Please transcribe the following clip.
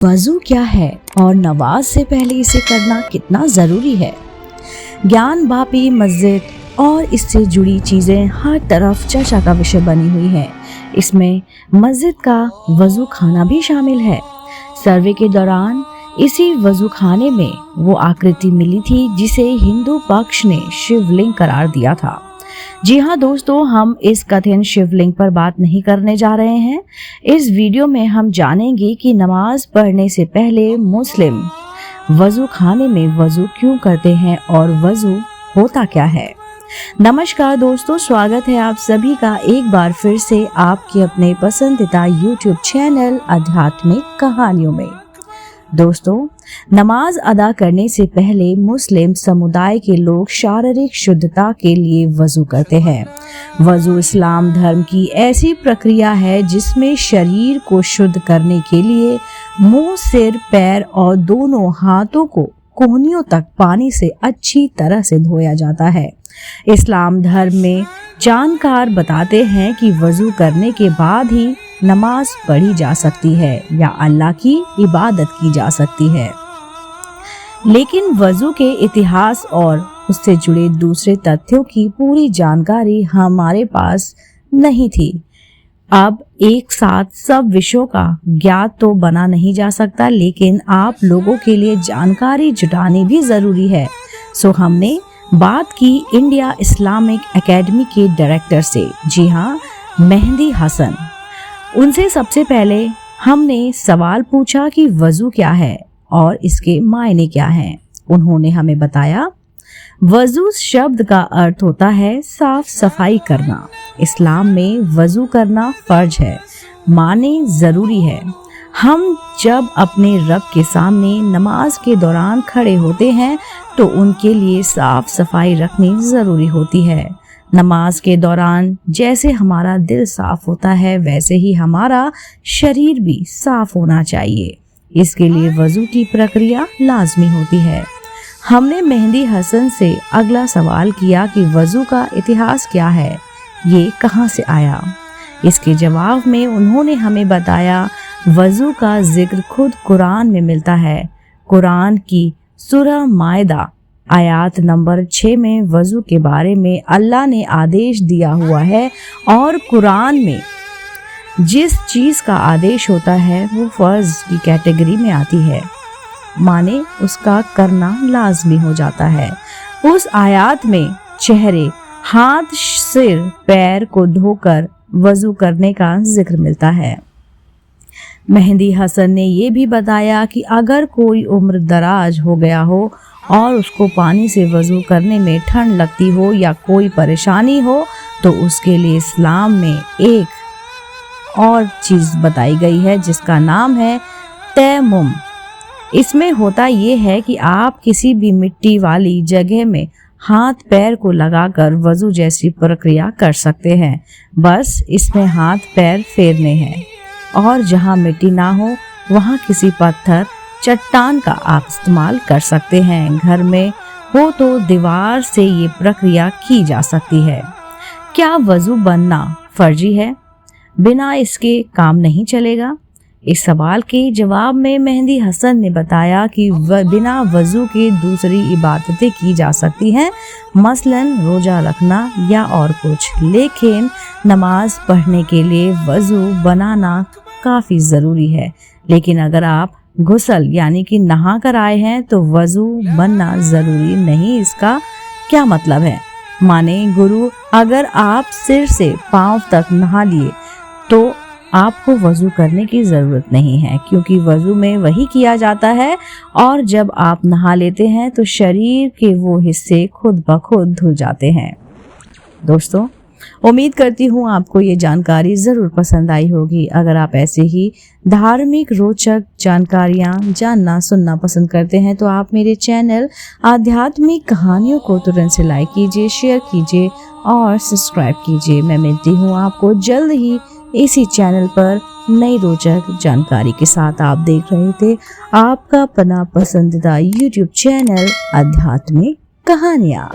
वजू क्या है और नमाज से पहले इसे करना कितना ज़रूरी है। ज्ञान बापी मस्जिद और इससे जुड़ी चीज़ें हर तरफ चर्चा का विषय बनी हुई है। इसमें मस्जिद का वजू खाना भी शामिल है। सर्वे के दौरान इसी वजू खाने में वो आकृति मिली थी जिसे हिंदू पक्ष ने शिवलिंग करार दिया था। जी हाँ दोस्तों, हम इस कथित शिवलिंग पर बात नहीं करने जा रहे हैं। इस वीडियो में हम जानेंगे कि नमाज पढ़ने से पहले मुस्लिम वजू खाने में वजू क्यों करते हैं और वजू होता क्या है। नमस्कार दोस्तों, स्वागत है आप सभी का एक बार फिर से आपके अपने पसंदीदा यूट्यूब चैनल आध्यात्मिक कहानियों में। दोस्तों, नमाज अदा करने से पहले मुस्लिम समुदाय के लोग शारीरिक शुद्धता के लिए वजू करते हैं। वजू इस्लाम धर्म की ऐसी प्रक्रिया है जिसमें शरीर को शुद्ध करने के लिए मुंह, सिर, पैर और दोनों हाथों को कोहनियों तक पानी से अच्छी तरह से धोया जाता है। इस्लाम धर्म में जानकार बताते हैं कि वजू करने के बाद ही नमाज पढ़ी जा सकती है या अल्लाह की इबादत की जा सकती है। लेकिन वजू के इतिहास और उससे जुड़े दूसरे तथ्यों की पूरी जानकारी हमारे पास नहीं थी। अब एक साथ सब विषयों का ज्ञात तो बना नहीं जा सकता, लेकिन आप लोगों के लिए जानकारी जुटानी भी जरूरी है। सो हमने बात की इंडिया इस्लामिक एकेडमी के डायरेक्टर से, जी हाँ, मेहंदी हसन। उनसे सबसे पहले हमने सवाल पूछा कि वजू क्या है और इसके मायने क्या हैं। उन्होंने हमें बताया, वजू शब्द का अर्थ होता है साफ सफाई करना। इस्लाम में वजू करना फर्ज है, माने जरूरी है। हम जब अपने रब के सामने नमाज के दौरान खड़े होते हैं तो उनके लिए साफ सफाई रखनी जरूरी होती है। नमाज के दौरान जैसे हमारा दिल साफ होता है वैसे ही हमारा शरीर भी साफ होना चाहिए। इसके लिए वजू की प्रक्रिया लाजमी होती है। हमने मेहंदी हसन से अगला सवाल किया कि वजू का इतिहास क्या है, ये कहाँ से आया। इसके जवाब में उन्होंने हमें बताया, वजू का जिक्र खुद कुरान में मिलता है। कुरान की सूरह मायदा आयत नंबर 6 में वजू के बारे में अल्लाह ने आदेश दिया हुआ है और कुरान में जिस चीज़ का आदेश होता है वो फर्ज की कैटेगरी में आती है, माने उसका करना लाजमी हो जाता है। उस आयत में चेहरे, हाथ, सिर, पैर को धोकर वजू करने का जिक्र मिलता है। मेहंदी हसन ने ये भी बताया कि अगर कोई उम्र दराज हो गया हो और उसको पानी से वजू करने में ठंड लगती हो या कोई परेशानी हो तो उसके लिए इस्लाम में एक और चीज़ बताई गई है जिसका नाम है तयम्मुम। इसमें होता ये है कि आप किसी भी मिट्टी वाली जगह में हाथ पैर को लगाकर वजू जैसी प्रक्रिया कर सकते हैं। बस इसमें हाथ पैर फेरने हैं और जहाँ मिट्टी ना हो वहाँ किसी पत्थर, चट्टान का आप इस्तेमाल कर सकते हैं। घर में हो तो दीवार से ये प्रक्रिया की जा सकती है। क्या वजू बनना फर्जी है? बिना इसके काम नहीं चलेगा? इस सवाल के जवाब में मेहंदी हसन ने बताया कि बिना वजू के दूसरी इबादतें की जा सकती हैं, मसलन रोजा रखना या और कुछ, लेकिन नमाज पढ़ने के लिए वजू बनाना काफ़ी ज़रूरी है। लेकिन अगर आप गुस्ल यानी कि नहा कर आए हैं तो वजू बनना ज़रूरी नहीं। इसका क्या मतलब है? माने गुरु, अगर आप सिर से पाँव तक नहा लिए तो आपको वजू करने की ज़रूरत नहीं है, क्योंकि वजू में वही किया जाता है और जब आप नहा लेते हैं तो शरीर के वो हिस्से खुद ब खुद धुल जाते हैं। दोस्तों, उम्मीद करती हूँ आपको ये जानकारी ज़रूर पसंद आई होगी। अगर आप ऐसे ही धार्मिक रोचक जानकारियाँ जानना सुनना पसंद करते हैं तो आप मेरे चैनल आध्यात्मिक कहानियों को तुरंत से लाइक कीजिए, शेयर कीजिए और सब्सक्राइब कीजिए। मैं मिलती हूँ आपको जल्द ही इसी चैनल पर नई रोचक जानकारी के साथ। आप देख रहे थे आपका अपना पसंदीदा यूट्यूब चैनल आध्यात्मिक कहानियाँ।